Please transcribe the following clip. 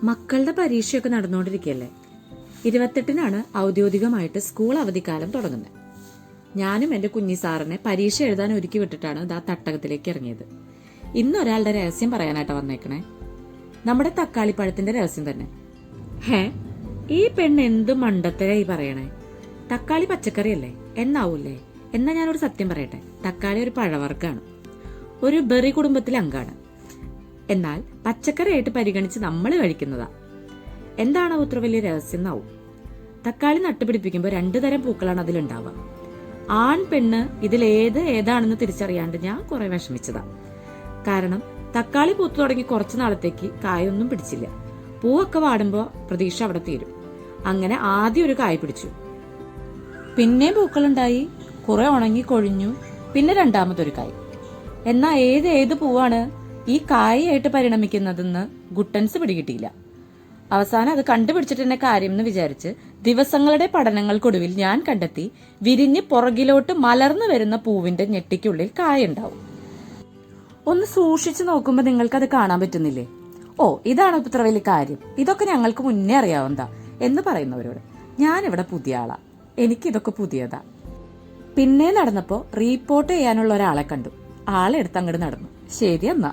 മക്കളുടെ പരീക്ഷയൊക്കെ നടന്നുകൊണ്ടിരിക്കുകയല്ലേ. 28-നാണ് ഔദ്യോഗികമായിട്ട് സ്കൂൾ അവധിക്കാലം തുടങ്ങുന്നത്. ഞാനും എന്റെ കുഞ്ഞി സാറിനെ പരീക്ഷ എഴുതാൻ ഒരുക്കി വിട്ടിട്ടാണ് ഇതാ തട്ടകത്തിലേക്ക് ഇറങ്ങിയത്. ഇന്നൊരാളുടെ രഹസ്യം പറയാനായിട്ട് വന്നേക്കണേ. നമ്മുടെ തക്കാളിപ്പഴത്തിന്റെ രഹസ്യം തന്നെ. ഈ പെണ്ണ് എന്ത് മണ്ടത്തരായി പറയണേ. തക്കാളി പച്ചക്കറിയല്ലേ, എന്നാവൂല്ലേ? എന്നാ ഞാനൊരു സത്യം പറയട്ടെ, തക്കാളി ഒരു പഴവർഗ്ഗമാണ്, ഒരു ബെറി കുടുംബത്തിലെ അംഗമാണ്. എന്നാൽ പച്ചക്കറിയായിട്ട് പരിഗണിച്ച് നമ്മൾ കഴിക്കുന്നതാ. എന്താണ് ഇത്ര വലിയ രഹസ്യം എന്നാവും. തക്കാളി നട്ടുപിടിപ്പിക്കുമ്പോൾ 2 തരം പൂക്കളാണ് അതിലുണ്ടാവുക. ആൺ പെണ്ണ് ഏതാണെന്ന് തിരിച്ചറിയാണ്ട് ഞാൻ കുറെ വിഷമിച്ചതാ. കാരണം തക്കാളി പൂത്തു തുടങ്ങി കുറച്ചു നാളത്തേക്ക് കായൊന്നും പിടിച്ചില്ല. പൂവൊക്കെ വാടുമ്പോ പ്രതീക്ഷ അവിടെ തീരും. അങ്ങനെ ആദ്യം ഒരു കായ് പിടിച്ചു, പിന്നെ പൂക്കളുണ്ടായി, കുറെ ഉണങ്ങി കൊഴിഞ്ഞു, പിന്നെ രണ്ടാമതൊരു കായ്. എന്നാ ഏത് പൂവാണ് ഈ കായായിട്ട് പരിണമിക്കുന്നതെന്ന് ഗുട്ടൻസ് പിടികിട്ടിയില്ല. അവസാനം അത് കണ്ടുപിടിച്ചിട്ട് തന്നെ കാര്യം എന്ന് വിചാരിച്ച് ദിവസങ്ങളുടെ പഠനങ്ങൾക്കൊടുവിൽ ഞാൻ കണ്ടെത്തി, വിരിഞ്ഞ് പുറകിലോട്ട് മലർന്നു വരുന്ന പൂവിന്റെ ഞെട്ടിക്കുള്ളിൽ കായുണ്ടാവും. ഒന്ന് സൂക്ഷിച്ചു നോക്കുമ്പോൾ നിങ്ങൾക്കത് കാണാൻ പറ്റുന്നില്ലേ? ഇതാണ് ഇത്ര വലിയ കാര്യം, ഇതൊക്കെ ഞങ്ങൾക്ക് മുന്നേ അറിയാവുന്നതാ എന്ന് പറയുന്നവരോട് ഞാനിവിടെ പുതിയ ആളാ, എനിക്കിതൊക്കെ പുതിയതാ. പിന്നെ നടന്നപ്പോ റീപ്പോർട്ട് ചെയ്യാനുള്ള ഒരാളെ കണ്ടു. ആളെടുത്ത് അങ്ങോട്ട് നടന്നു. ശരി എന്നാ.